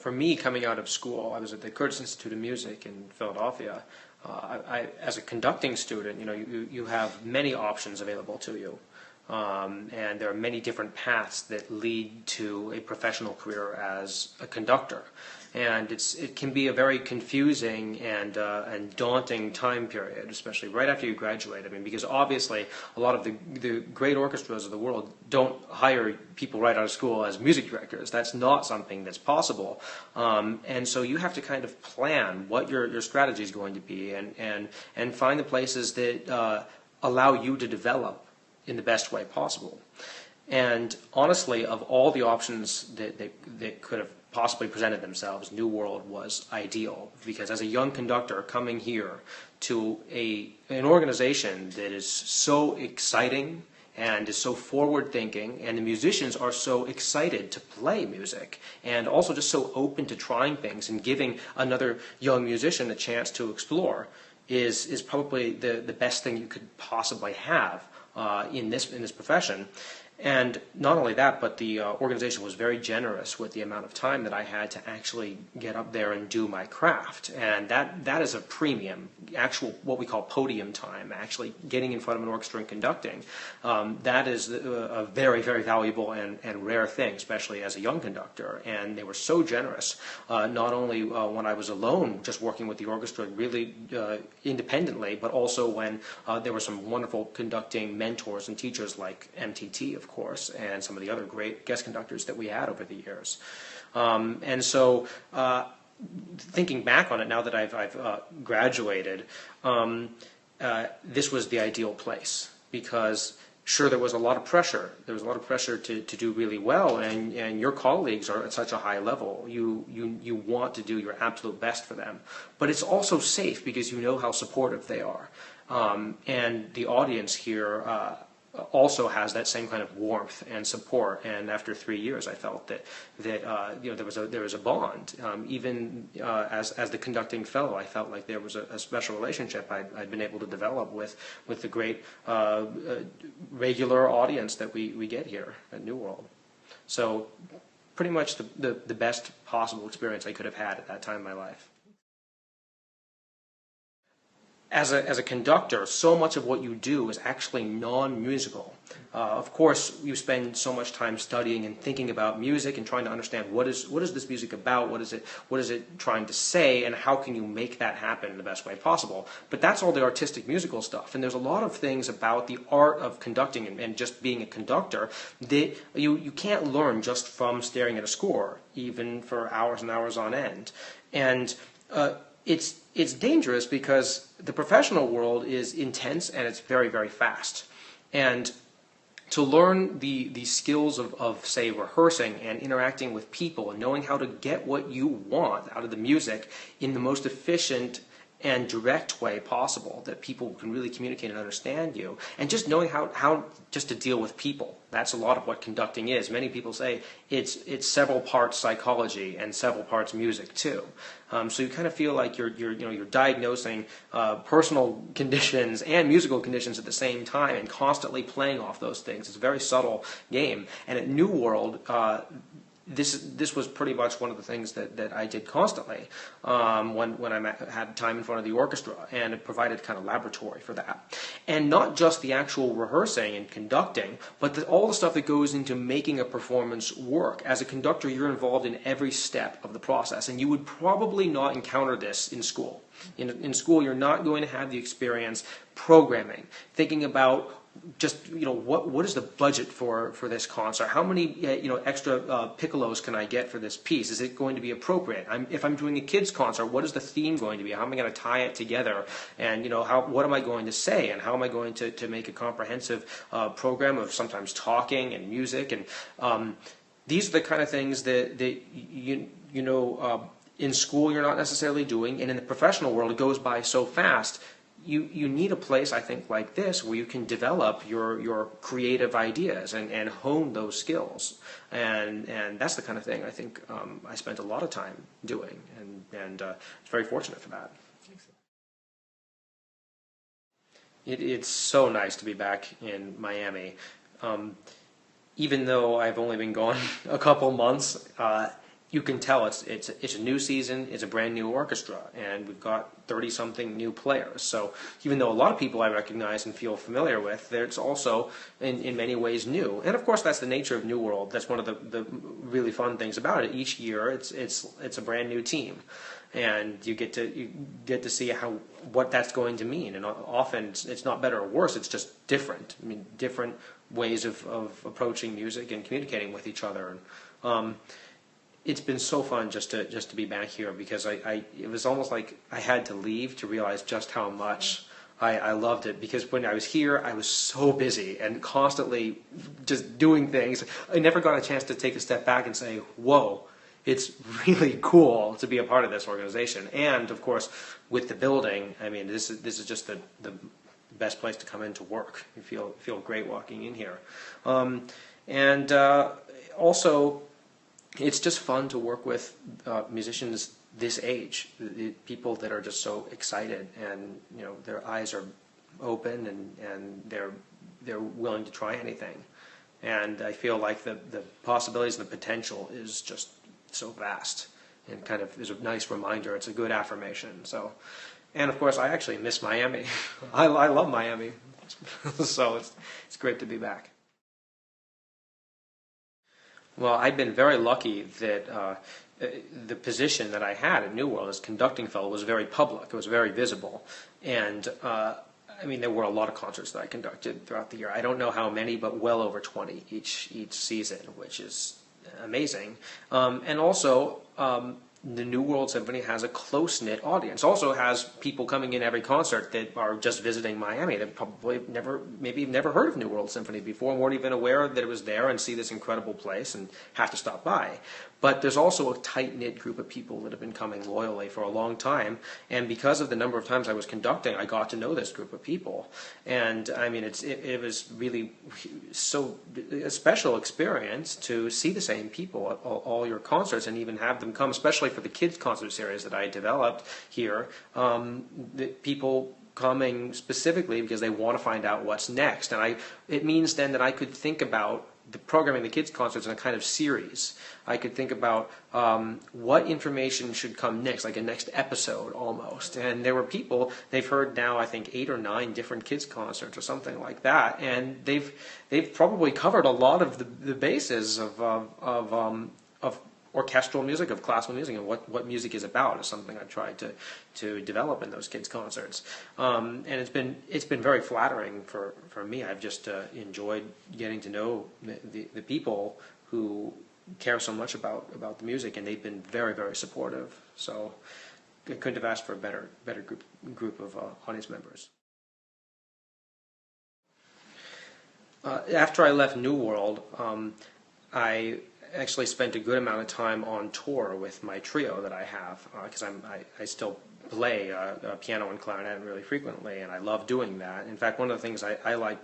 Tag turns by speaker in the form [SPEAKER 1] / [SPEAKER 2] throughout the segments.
[SPEAKER 1] for me, coming out of school, I was at the Curtis Institute of Music in Philadelphia. As a conducting student, you have many options available to you. And there are many different paths that lead to a professional career as a conductor. And it can be a very confusing and daunting time period, especially right after you graduate. I mean, because obviously a lot of the great orchestras of the world don't hire people right out of school as music directors. That's not something that's possible. And so you have to kind of plan what your strategy is going to be and find the places that allow you to develop in the best way possible. And honestly, of all the options that could have possibly presented themselves, New World was ideal, because as a young conductor coming here to an organization that is so exciting and is so forward-thinking, and the musicians are so excited to play music, and also just so open to trying things and giving another young musician a chance to explore, is probably the best thing you could possibly have in this profession. And not only that, but the organization was very generous with the amount of time that I had to actually get up there and do my craft. And that is a premium, actual what we call podium time, actually getting in front of an orchestra and conducting. That is a very, very valuable and rare thing, especially as a young conductor. And they were so generous, not only when I was alone, just working with the orchestra really independently, but also when there were some wonderful conducting mentors and teachers like MTT, of course, and some of the other great guest conductors that we had over the years. And so thinking back on it now that I've graduated, this was the ideal place, because sure, there was a lot of pressure. There was a lot of pressure to do really well, and your colleagues are at such a high level. You want to do your absolute best for them. But it's also safe because you know how supportive they are. And the audience here also has that same kind of warmth and support. And after 3 years, I felt that there was a bond. Even as the conducting fellow, I felt like there was a special relationship I'd been able to develop with the great regular audience that we get here at New World. So pretty much the best possible experience I could have had at that time in my life. As a conductor, so much of what you do is actually non-musical. Of course, you spend so much time studying and thinking about music and trying to understand what is this music about, what is it trying to say, and how can you make that happen in the best way possible. But that's all the artistic musical stuff, and there's a lot of things about the art of conducting and just being a conductor that you can't learn just from staring at a score, even for hours and hours on end. And it's dangerous because the professional world is intense and it's very, very fast. And to learn the skills of, say, rehearsing and interacting with people and knowing how to get what you want out of the music in the most efficient and direct way possible, that people can really communicate and understand you, and just knowing how just to deal with people. That's a lot of what conducting is. Many people say it's several parts psychology and several parts music too. So you kind of feel like you're diagnosing personal conditions and musical conditions at the same time, and constantly playing off those things. It's a very subtle game. And at New World, this was pretty much one of the things that I did constantly when I had time in front of the orchestra, and it provided kind of laboratory for that. And not just the actual rehearsing and conducting, but all the stuff that goes into making a performance work. As a conductor, you're involved in every step of the process, and you would probably not encounter this in school. In school, you're not going to have the experience programming, thinking about just what is the budget for this concert? How many extra piccolos can I get for this piece? Is it going to be appropriate? If I'm doing a kids concert, what is the theme going to be? How am I going to tie it together? And what am I going to say? And how am I going to make a comprehensive program of sometimes talking and music? And these are the kind of things that in school you're not necessarily doing, and in the professional world it goes by so fast. You need a place, I think, like this where you can develop your creative ideas and hone those skills. And that's the kind of thing I think I spent a lot of time doing, and it's very fortunate for that. It's so nice to be back in Miami. Even though I've only been gone a couple months, you can tell it's a new season, it's a brand new orchestra, and we've got 30-something new players. So even though a lot of people I recognize and feel familiar with, it's also in many ways new. And of course, that's the nature of New World. That's one of the really fun things about it. Each year, it's a brand new team, and you get to see what that's going to mean. And often it's not better or worse. It's just different. I mean, different ways of approaching music and communicating with each other. And, it's been so fun just to be back here, because it was almost like I had to leave to realize just how much I loved it. Because when I was here, I was so busy and constantly just doing things. I never got a chance to take a step back and say, whoa, it's really cool to be a part of this organization. And of course, with the building, I mean, this is just the best place to come in to work. You feel great walking in here. Also, it's just fun to work with musicians this age, people that are just so excited, and their eyes are open, and they're willing to try anything. And I feel like the possibilities and the potential is just so vast, and kind of is a nice reminder. It's a good affirmation. So, and of course, I actually miss Miami. I love Miami, so it's great to be back. Well, I've been very lucky that the position that I had at New World as conducting fellow was very public. It was very visible. And, I mean, there were a lot of concerts that I conducted throughout the year. I don't know how many, but well over 20 each season, which is amazing. And also, the New World Symphony has a close-knit audience. Also has people coming in every concert that are just visiting Miami. They've probably maybe never heard of New World Symphony before, weren't even aware that it was there, and see this incredible place and have to stop by. But there's also a tight-knit group of people that have been coming loyally for a long time. And because of the number of times I was conducting, I got to know this group of people. And I mean, it was really so a special experience to see the same people at all your concerts, and even have them come, especially for the kids concert series that I developed here. The people coming specifically because they want to find out what's next. And it means then that I could think about the programming the kids concerts in a kind of series. I could think about what information should come next, like a next episode almost. And there were people, they've heard now I think 8 or 9 different kids concerts or something like that, and they've probably covered a lot of the bases of orchestral music, of classical music, and what music is about is something I tried to develop in those kids concerts. And it's been very flattering for me. I've just enjoyed getting to know the people who care so much about the music, and they've been very, very supportive. So I couldn't have asked for a better group of audience members. After I left New World, I actually spent a good amount of time on tour with my trio that I have, because I still play piano and clarinet really frequently, and I love doing that. In fact, one of the things I like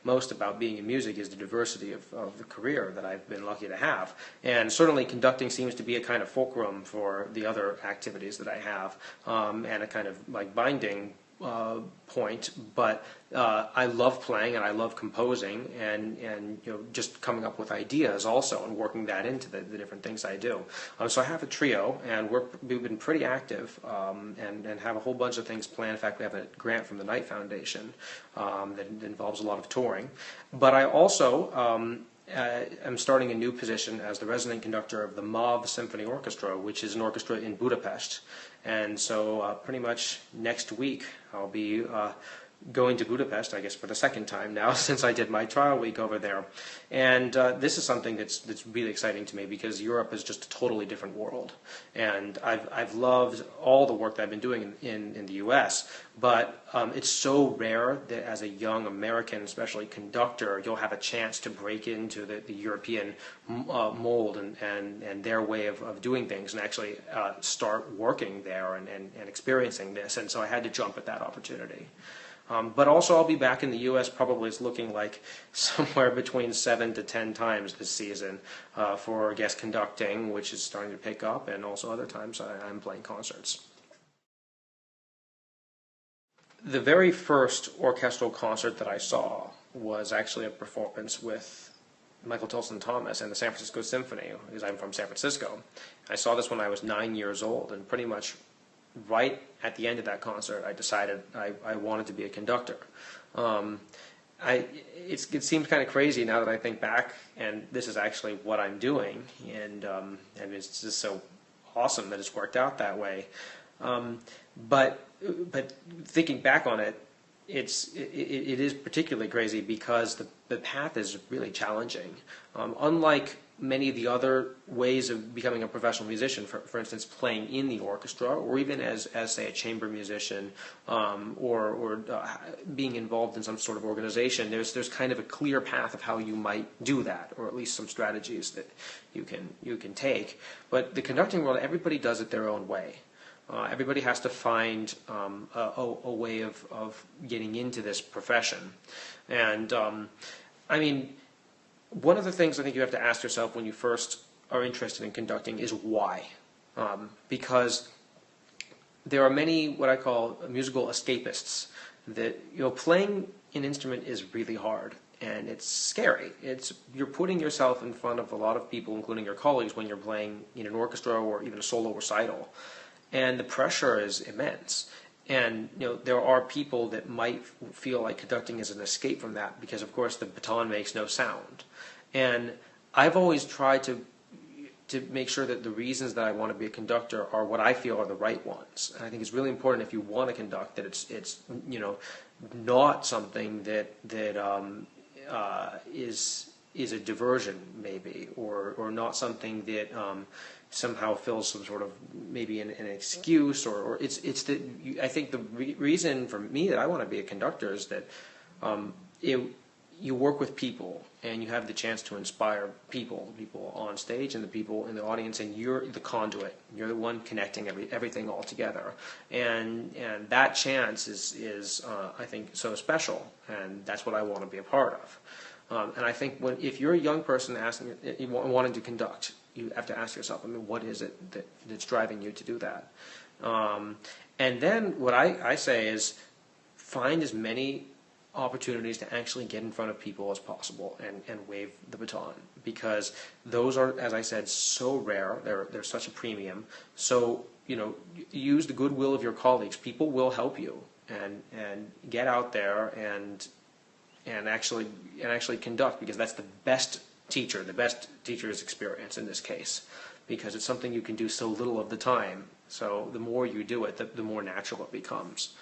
[SPEAKER 1] most about being in music is the diversity of the career that I've been lucky to have. And certainly conducting seems to be a kind of fulcrum for the other activities that I have, and a kind of like binding point, but I love playing, and I love composing, and just coming up with ideas also, and working that into the different things I do. So I have a trio, and we've been pretty active, and have a whole bunch of things planned. In fact, we have a grant from the Knight Foundation that involves a lot of touring. But I also I'm starting a new position as the resident conductor of the World Symphony Orchestra, which is an orchestra in Budapest. And so pretty much next week I'll be going to Budapest, I guess, for the second time now since I did my trial week over there. And this is something that's really exciting to me, because Europe is just a totally different world. And I've loved all the work that I've been doing in the U.S., but it's so rare that as a young American, especially conductor, you'll have a chance to break into the European mold and their way of doing things, and actually start working there and experiencing this. And so I had to jump at that opportunity. But also I'll be back in the U.S. probably it's looking like somewhere between 7 to 10 times this season for guest conducting, which is starting to pick up, and also other times I'm playing concerts. The very first orchestral concert that I saw was actually a performance with Michael Tilson Thomas and the San Francisco Symphony, because I'm from San Francisco. I saw this when I was 9 years old, and pretty much right at the end of that concert, I decided I wanted to be a conductor. It seems kind of crazy now that I think back, and this is actually what I'm doing, and it's just so awesome that it's worked out that way. But thinking back on it, it is particularly crazy because the path is really challenging. Unlike many of the other ways of becoming a professional musician, for instance, playing in the orchestra, or even as say a chamber musician, or being involved in some sort of organization, there's kind of a clear path of how you might do that, or at least some strategies that you can take. But the conducting world, everybody does it their own way. Everybody has to find a way of getting into this profession. And I mean, one of the things I think you have to ask yourself when you first are interested in conducting is why. Because there are many what I call musical escapists that, playing an instrument is really hard. And it's scary. You're putting yourself in front of a lot of people, including your colleagues, when you're playing in an orchestra or even a solo recital. And the pressure is immense. And there are people that might feel like conducting is an escape from that because, of course, the baton makes no sound. And I've always tried to make sure that the reasons that I want to be a conductor are what I feel are the right ones. And I think it's really important if you want to conduct that it's not something that is a diversion maybe, or not something that somehow fills some sort of maybe an excuse, or it's that I think the reason for me that I want to be a conductor is that you work with people and you have the chance to inspire people on stage and the people in the audience, and you're the conduit. You're the one connecting everything all together, and that chance is I think so special, and that's what I want to be a part of. And I think if you're a young person wanting to conduct, you have to ask yourself, what is it that's driving you to do that? And then what I say is find as many opportunities to actually get in front of people as possible and wave the baton, because those are, as I said, so rare. They're such a premium. So use the goodwill of your colleagues. People will help you, and get out there and actually conduct, because that's the best teacher. The best teacher's experience in this case, because it's something you can do so little of the time. So the more you do it, the more natural it becomes.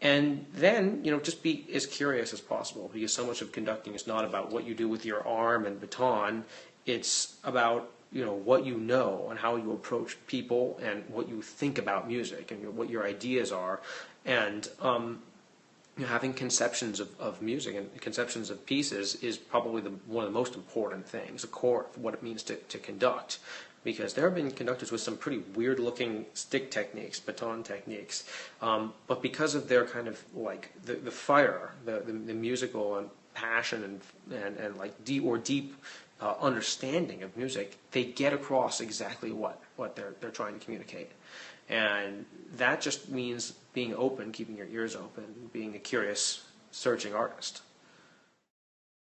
[SPEAKER 1] And then, just be as curious as possible, because so much of conducting is not about what you do with your arm and baton. It's about, what you know and how you approach people and what you think about music and what your ideas are. And having conceptions of music and conceptions of pieces is probably one of the most important things, the core of what it means to conduct. Because there have been conductors with some pretty weird-looking stick techniques, baton techniques, but because of their kind of like the fire, the musical and passion and like deep understanding of music, they get across exactly what they're trying to communicate, and that just means being open, keeping your ears open, being a curious, searching artist.